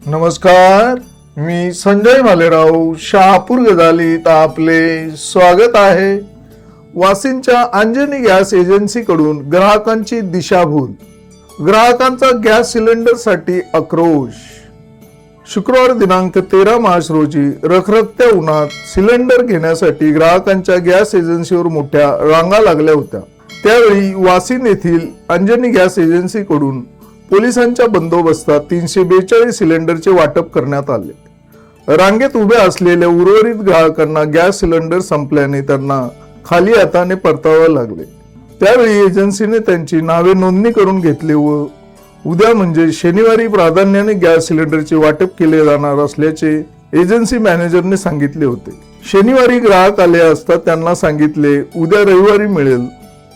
नमस्कार, मी संजय भालेराव शहापूर गजालीत आपले स्वागत आहे। वाशिमच्या अंजनी गॅस एजन्सीकडून ग्राहकांची दिशाभूल, ग्राहकांचा गॅस सिलेंडरसाठी आक्रोश। शुक्रवार दिनांक 13 मार्च रोजी रखरखत्या उन्हात सिलेंडर घेण्यासाठी ग्राहकांच्या गॅस एजन्सीवर मोठ्या रांगा लागल्या होत्या। त्यावेळी वाशिम येथील अंजनी गॅस एजन्सीकडून पोलिसांच्या बंदोबस्तात 342 सिलेंडरचे वाटप करण्यात आले। रांगेत उभे असलेल्या उर्वरित ग्राहकांना गॅस सिलेंडर संपल्याने त्यांना खाली हाताने परतावे लागले। त्यावेळी एजन्सीने त्यांची नावे नोंदणी करून घेतली व उद्या म्हणजे शनिवारी प्राधान्याने गॅस सिलेंडरचे वाटप केले जाणार असल्याचे एजन्सी मॅनेजरने सांगितले होते। शनिवारी ग्राहक आले असता त्यांना सांगितले उद्या रविवारी मिळेल,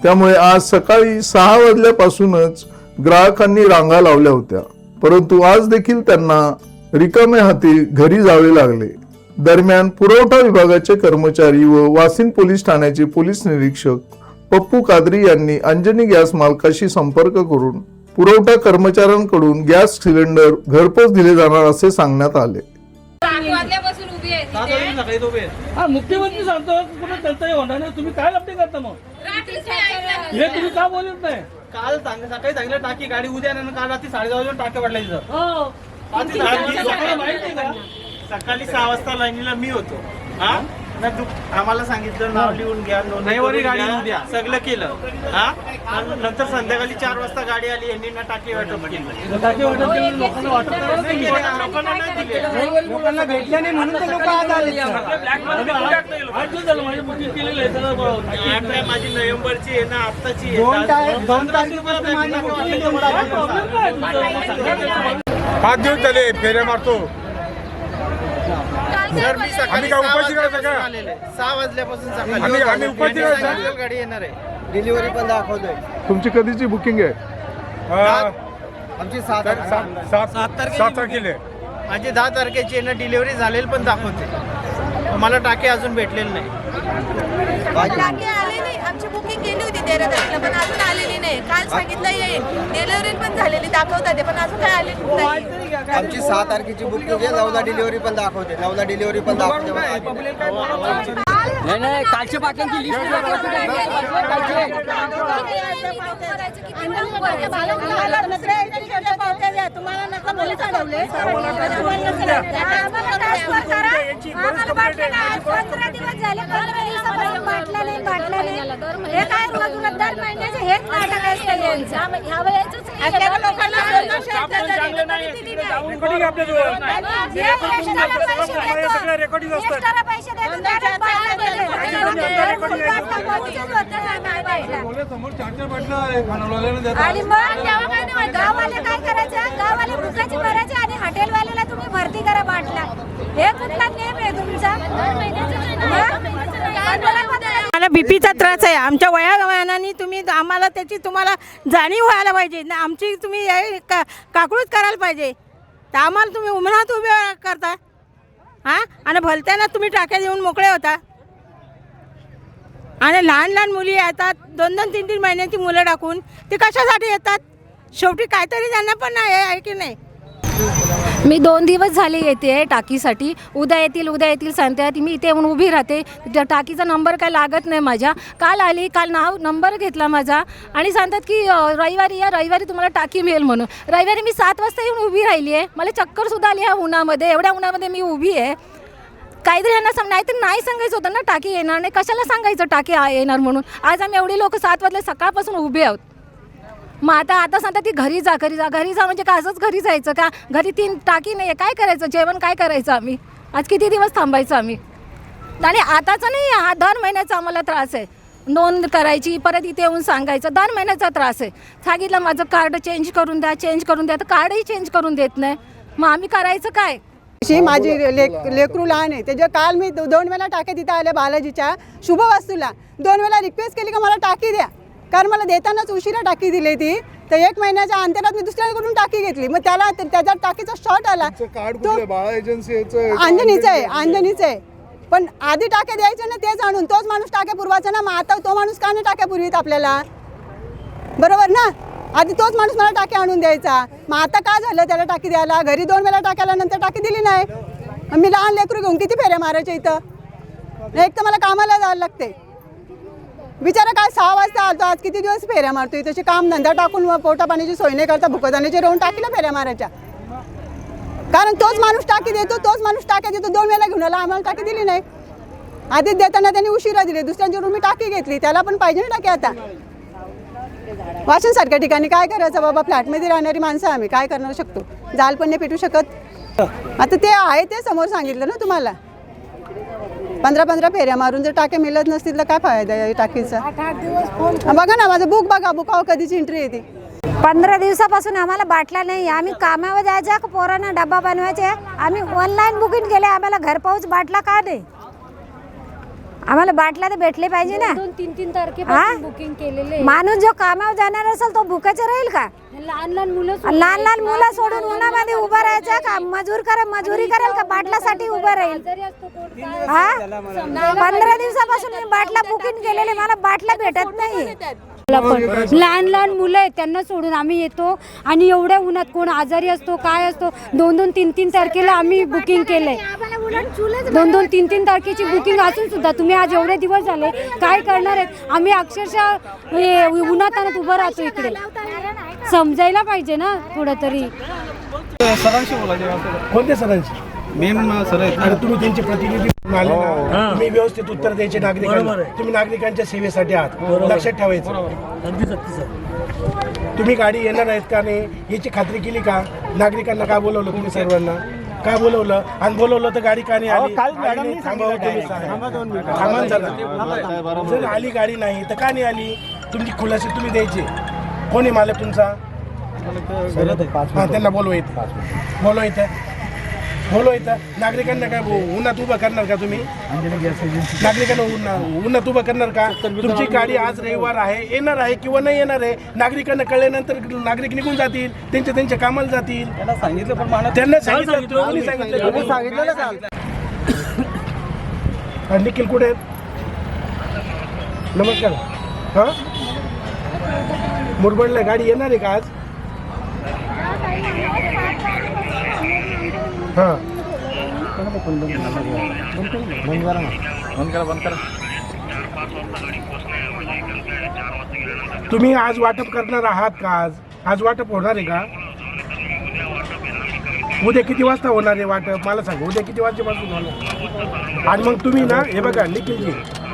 त्यामुळे आज सकाळी 6 वाजल्यापासूनच ग्राहकांनी रांगा लावल्या होत्या, परंतु आज देखील त्यांना रिकामे हाती घरी जावे लागले। दरम्यान पुरवठा विभागाचे कर्मचारी व वाशिम पोलीस ठाण्याचे पोलीस निरीक्षक पप्पू कादरी यांनी अंजनी गॅस मालकाशी संपर्क करून पुरवठा कर्मचाऱ्यांकडून गॅस सिलेंडर घरपोच दिले जाणार असे सांगण्यात आले। मुख्यमंत्री सांगतो कुठे त्यांचा होणार नाही, तुम्ही काय लपटे करता मग? हे तुम्ही का बोलत नाही? काल सकाळी सांगितलं टाकी गाडी उद्या नाही, काल रात्री 10:30 वाजता टाक्या पडल्या तिथं। सकाळी 6 वाजता लाईनीला मी होतो। आम्हाला सांगितलं नाव लिहून घ्या, रविवारी गाडी उद्या सगळं केलं। नंतर संध्याकाळी 4 वाजता गाडी आली, यांनी ना टाकी वाटप केलं। टाकी वाटप केलं, लोकांना वाटप लोकांना नाही दिले, लोकांना भेटल्या नाही म्हणून तर लोक आज आले। 8 दिवस झालं माझी बुकिंग केलेली आहे सगळं। माझी नोव्हेंबरची आहे ना, आत्ताची आहे। 5 दिवस झाले फेऱ्या मारतो। आम्ही काय उपाशी करायचं का? 6 वाजल्यापासून आम्ही उपाशी करायचं? गाडी येणार आहे, डिलिव्हरी पण दाखवतोय। तुमची कधीची बुकिंग आहे? आमची 7 तारखेला माझी 10 तारखेची आहे ना, डिलिव्हरी झालेली पण दाखवते। मला टाके अजून भेटलेले नाही। टाके आले नाही, आमची बुकिंग केली होती 13 तारखेला पण अजून आलेली नाही। काल सांगितलं येईल, डिलिव्हरी पण झालेली दाखवतात पण अजून काय आलेली नाही। आमची 6 तारखेची बुकिंग आहे, 9ला डिलिव्हरी पण दाखवते, 9ला डिलिव्हरी पण दाखवते। नाही कालच्या बाटल्यांची लिस्ट तुम्हाला नका मुली चढवले 15 दिवस झाले, 15 दिवसापासून बाटल्या नाही हे काय रोज दर महिन्याचे हेच नाटक असतं यांचं। लोकांना रेकॉर्डिंग असतात। आणि मग तेव्हा काय नाही, गाववाले काय करायचं, गाववाले बुकाची भरायचे आणि हॉटेलवाल्याला तुम्ही भरती करा बाटला। हे कुठला नेम आहे तुमचा? मला बीपीचा त्रास आहे, आमच्या वयामानाने तुम्ही आम्हाला त्याची तुम्हाला जाणीव व्हायला पाहिजे ना, आमची तुम्ही काकळूच करायला पाहिजे। तर आम्हाला तुम्ही उन्हात उभे करता आणि भलत्याना तुम्ही टाक्या देऊन मोकळे होता। आणि लहान लहान मुली येतात, 2-2, 3-3 महिन्याची मुलं टाकून ते कशासाठी येतात? शेवटी काहीतरी त्यांना पण आहे की नाही? मी 2 दिवस झाले येते टाकीसाठी, उद्या येतील सांगतात। मी इथे येऊन उभी राहते, त्या टाकीचा नंबर काय लागत नाही माझ्या। काल आली, काल नंबर घेतला माझा आणि सांगतात की रविवारी या, रविवारी तुम्हाला टाकी मिळेल म्हणून। रविवारी मी 7 वाजता येऊन उभी राहिली आहे, मला चक्करसुद्धा आली ह्या उन्हामध्ये, एवढ्या उन्हामध्ये मी उभी आहे। काहीतरी यांना नाहीतर नाही सांगायचं होतं ना टाकी येणार नाही, कशाला सांगायचं टाकी येणार म्हणून? आज आम्ही एवढी लोक 7 वाजले सकाळपासून उभे आहोत। मग आता सांगतात की घरी जा म्हणजे का असंच घरी जायचं का? घरी 3 टाकी नाही आहे, काय करायचं? जेवण काय करायचं आम्ही? आज किती दिवस थांबायचं आम्ही? आणि आताचा नाही, हा दर महिन्याचा आम्हाला त्रास आहे। नोंद करायची, परत इथे येऊन सांगायचं, दर महिन्याचा त्रास आहे। सांगितलं माझं कार्ड चेंज करून द्या, तर कार्डही चेंज करून देत नाही। मग आम्ही करायचं काय? माझी लेकरू लहान आहे, त्याच्या काल मी 2 वेळा टाक्या तिथं आल्या बालाजीच्या शुभवास्तूला, 2 वेळा रिक्वेस्ट केली की मला टाकी द्या, कारण मला देतानाच उशिरा टाकी दिली ती। तर 1 महिन्याच्या अंतरात मी दुसऱ्याकडून टाकी घेतली, मग त्याच्या टाकीचा शॉर्ट आला। अंजनीचं आहे, पण आधी टाक्या द्यायचं ना, तेच आणून तोच माणूस टाक्या पुरवायचा ना। मग आता तो माणूस का नाही टाक्या पुरवीत आपल्याला? बरोबर ना? आधी तोच माणूस मला टाकी आणून द्यायचा. मग आता काय झालं त्याला टाकी द्यायला? घरी 2 वेळा टाक्याला नंतर टाकी दिली नाही. मग मी लहान लेकरू घेऊन किती फेऱ्या मारायच्या इथं? एक तर मला कामाला जायला लागते. बिचारा काय 6 वाजता आलतो, आज किती दिवस फेऱ्या मारतोय. त्याचे काम धंदा टाकून पोटा पाण्याची सोय नाही करता, भुकदाण्याचे राहून टाकीला फेऱ्या मारायच्या. कारण तोच माणूस टाकी देतो, तोच माणूस टाकी देतो. 2 वेळा घेऊन आला, आम्हाला टाकी दिली नाही. आधीच देताना त्यांनी उशिरा दिले, दुसऱ्यांच्या रूम मी टाकी घेतली. त्याला पण पाहिजे ना टाकी. आता वाशिम सारख्या ठिकाणी काय करायचं बाबा? फ्लॅटमध्ये राहणारी माणसं आम्ही काय करणार शकतो? जाल पण नाही पेटू शकत. आता ते आहे ते समोर सांगितलं ना तुम्हाला. 15 फेऱ्या मारून जर टाक्या मिळत नसतील तर काय फायदा आहे टाकीचा? बघा ना माझं बुक बघा, बुकावर कधीची एंट्री येते. 15 दिवसापासून आम्हाला बाटला नाही. आम्ही कामावर जायचं, पोरांना डब्बा बनवायचे. आम्ही ऑनलाईन बुकिंग केले, आम्हाला घरपोच बाटला का नाही? आम्हाला बाटला तर भेटले पाहिजे ना. 2-3 तारखेपासून बुकिंग केलेले. माणूस जो कामावर जाणार असेल तो भुकाचं राहील का? लहान मुलं सोडून उन्हामध्ये उभं राहायचं का? मजुरी करेल का? बाटलासाठी उभं राहील. 15 दिवसापासून मी बाटला बुकिंग केलेले, मला बाटला भेटत नाही. लहान मुलं आहेत त्यांना सोडून आम्ही येतो आणि एवढ्या उन्हात कोण आजारी असतो काय असतो. 2-3 तारखेला आम्ही बुकिंग केलंय. 2-3 तारखेची बुकिंग असून सुद्धा तुम्ही आज एवढे दिवस झाले काय करणार आहेत? आम्ही अक्षरशः उन्हातानात उभं राहतो इकडे. समजायला पाहिजे ना थोडं तरी. सरांशी बोलायचे. कोणत्या सरांची? मेन सर आहेत. आणि तुम्ही त्यांचे प्रतिनिधी आले ना, तुम्ही व्यवस्थित उत्तर द्यायचे नागरिकांना. तुम्ही नागरिकांच्या सेवेसाठी आहात, लक्षात ठेवायचं. तुम्ही गाडी येणार आहेत का नाही याची खात्री केली का? नागरिकांना काय बोलवलं तुम्ही? सर्वांना काय बोलवलं? आणि बोलवलं तर गाडी का नाही आली? थांबा जरा. जर आली गाडी नाही तर का नाही आली? तुमची खुलासे तुम्ही द्यायचे. कोणी मालक तुमचा? त्यांना बोलवा इथं. नागरिकांना काय उन्हात उभं करणार का तुम्ही? नागरिकांना उन्हात उभं करणार का? तुमची गाडी आज रविवार आहे, येणार आहे किंवा नाही येणार आहे, नागरिकांना कळल्यानंतर नागरिक निघून जातील, त्यांच्या कामाला जातील. त्यांना सांगितलं पण त्यांना सांगितलं निखिल कुठे आहेत? नमस्कार. हां मुरबडला गाडी येणार आहे का आज? हां तुम्ही आज वाटप करणार आहात का? आज वाटप होणार आहे का? उद्या किती वाजता होणार आहे वाटप? मला सांगा, उद्या किती वाजेपासून होणार? आणि मग तुम्ही ना हे बघा निखिलजी,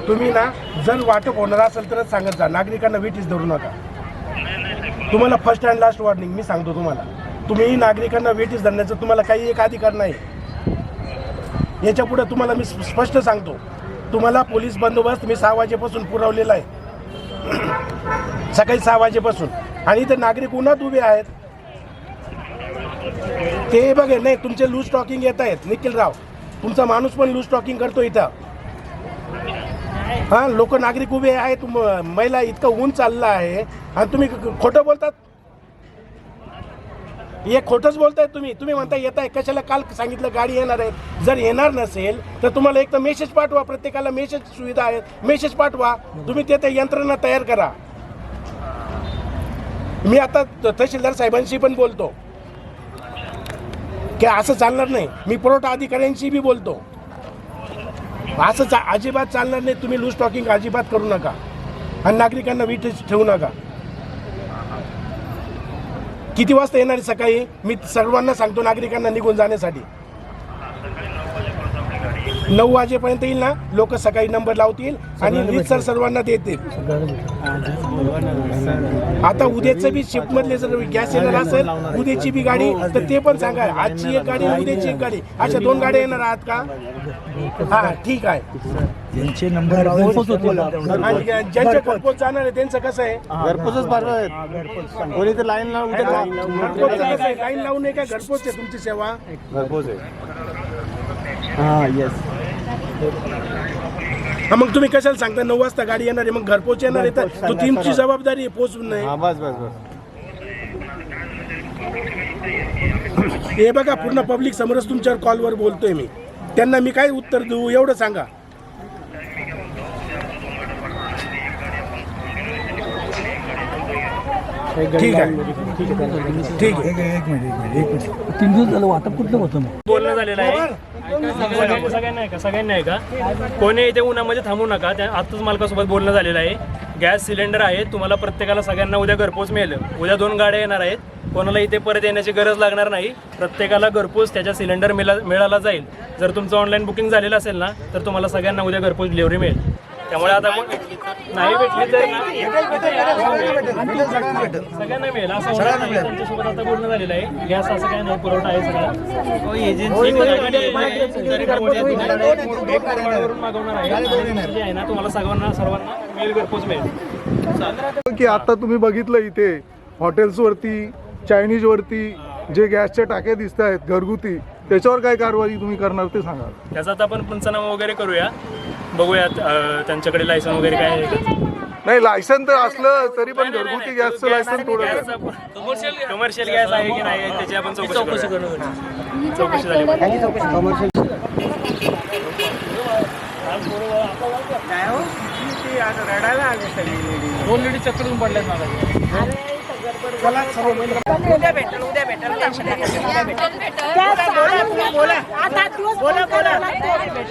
तुम्ही ना जर वाटप होणार असेल तरच सांगत जा. नागरिकांना वेटीस धरू नका. तुम्हाला फर्स्ट अँड लास्ट वॉर्निंग मी सांगतो तुम्हाला. तुम्ही नागरिकांना वेटीस धरण्याचा तुम्हाला काही एक अधिकार नाही. याच्या पुढे तुम्हाला मी स्पष्ट सांगतो, तुम्हाला पोलीस बंदोबस्त मी 6 वाजेपासून पुरवलेला आहे. सकाळी 6 वाजेपासून. आणि इथे नागरिक उन्हात उभे आहेत. ते बघे नाही तुमचे लूज टॉकिंग येत आहेत. निखिलराव तुमचा माणूस पण लूज टॉकिंग करतो इथं. हां लोक नागरिक उभे आहेत. महिला इतकं ऊन चाललं आहे आणि तुम्ही खोटं बोलतात. हे खोटंच बोलताय तुम्ही म्हणता येत आहे. कशाला? काल सांगितलं गाडी येणार आहे. जर येणार नसेल तर तुम्हाला एक तर मेसेज पाठवा. प्रत्येकाला मेसेज सुविधा आहे, मेसेज पाठवा. तुम्ही ते यंत्रणा तयार करा. मी आता तहसीलदार साहेबांशी पण बोलतो की असं चालणार नाही. मी पुरवठा अधिकाऱ्यांशी बी बोलतो. असं अजिबात चालणार नाही. तुम्ही लूज टॉकिंग अजिबात करू नका आणि नागरिकांना वीट ठेवू नका. किती वाजता येणार सकाळी? मी सर्वांना सांगतो नागरिकांना निघून जाण्यासाठी. 9 वाजेपर्यंत येईल ना, लोक सकाळी नंबर लावतील आणि रीतसर सर्वांना देतील. आता उद्याचं बी शिफ्टमधले जर गॅस येणार असेल, उद्याची बी गाडी तर ते पण सांगा. आजची एक गाडी, उद्याची एक गाडी, अशा 2 गाड्या येणार आहात का? हां ठीक आहे. त्यांचे नंबर ज्यांच्या घरपोच जाणार आहे त्यांचं कसं आहे? घरपोचच पाठवा. कोणी तर लाईन लावून लाईन लावू नये का? घरपोच आहे तुमची सेवा. घरपोच आहे. हां येस. मग तुम्ही कशाला सांगता 9 वाजता गाडी येणार आहे, मग घरपोच येणार आहे तर तो तुमची जबाबदारी आहे पोहोचून नाही. बस. हे बघा पूर्ण पब्लिक समोरच तुमच्यावर कॉलवर बोलतोय मी. त्यांना मी काय उत्तर देऊ एवढं सांगा. ठीक आहे ठीक आहे. 3 दिवस झालं वाटप कुठलं होतं मग? बोलणं झालेलं आहे. सगळ्यांना आहे का कोणी इथे उन्हामध्ये थांबू नका. आताच मालकासोबत बोलणं झालेलं आहे. गॅस सिलेंडर आहे, तुम्हाला प्रत्येकाला सगळ्यांना उद्या घरपोच मिळेल. उद्या 2 गाड्या येणार आहेत. कोणाला इथे परत येण्याची गरज लागणार नाही. प्रत्येकाला घरपोच त्याच्या सिलेंडर मिळाला जाईल. जर तुमचं ऑनलाईन बुकिंग झालेलं असेल ना तर तुम्हाला सगळ्यांना उद्या घरपोच डिलिव्हरी मिळेल. त्यामुळे आता मग नाही भेटली तर सगळ्यांना मिळेल असं होणार नाही. त्यांच्यासोबत आता बोलणं झालेलं आहे. गॅस असं काय नाही, पुरवठा आहे सगळा. मागवणार आहे ना, तुम्हाला सर्वांना मिळेल, घरपोच मिळेल. की आता तुम्ही बघितलं इथे हॉटेल्सवरती, चायनीजवरती जे गॅसच्या टाक्या दिसत आहेत घरगुती, त्याच्यावर काय कारवाई तुम्ही करणार ते सांगा. त्याचा आता आपण पंचनामा वगैरे करूया, बघूया त्यांच्याकडे लायसन वगैरे काय आहे का. नाही, लायसन तर असलं तरी पण घरगुती गॅसचं लायसन थोडं कमर्शियल गॅस आहे की नाही त्याची आपण चौकशी करू. चौकशी झाली पाहिजे. रडायला आले सगळे. 2 लेडी चक्करून पडल्यात मला. उद्या भेटेल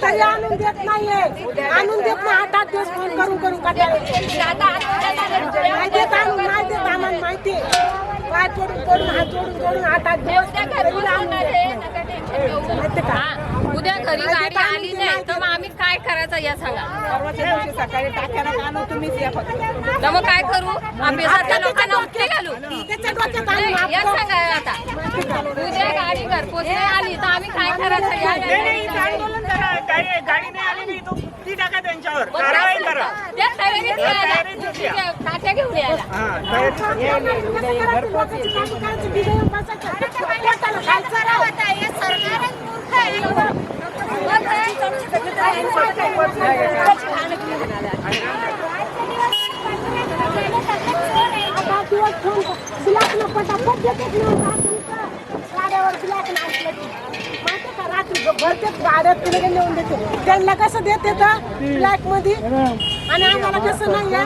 तरी आणून देत नाहीये, आणून देत नाही. 8-8 दिवस फोन करून करून नाही देत, आणून नाही देत. आम्हाला माहिती पाय तोडून हात तोडून 8-8 दिवस उद्या घरी गाडी आली नाही तर मग आम्ही काय करायचं या सांगा. सकाळी टाक्याला आणून तुम्हीच या फक्त. तर मग काय करू? आम्ही सध्या लोकांना उपटे घालू. नाही, या सांगा आता. उद्या गाडी घरपोच नाही आली तर आम्ही काय करायचं या आंदोलन करा. गाडी नाही आली नाही तो ती टाका त्यांच्यावर, कारवाई करा. त्या तयारीत यायला. ताट्या घेऊन यायला. त्यांना कसं देते ब्लॅक मध्ये आणि आम्हाला कसं नाही आहे,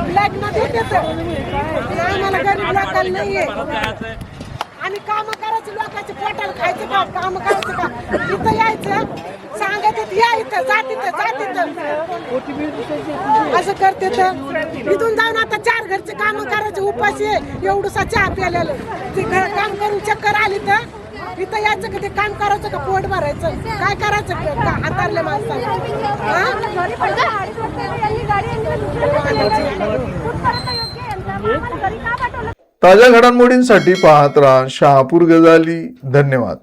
ब्लॅक मध्ये देत. आम्हाला गरीब लोकांना नाहीये. आम्ही काम करायचं, लोकांचे पोटाला खायचं का, काम करायचं का. इथं यायचं, सांगायचं या इथं, जा तिथं असं करते. तर इथून जाऊन आता 4 घरचे काम करायचे, उपाशी एवढूसा चहा प्यायला. ते घर काम करून चक्कर आली तर इथं यायचं का, ते काम करायचं का, पोट भरायचं, काय करायचं हातारले माणसाला. ताज्या घडामोडींसाठी पाहत राहा शहापूर गजाली. धन्यवाद.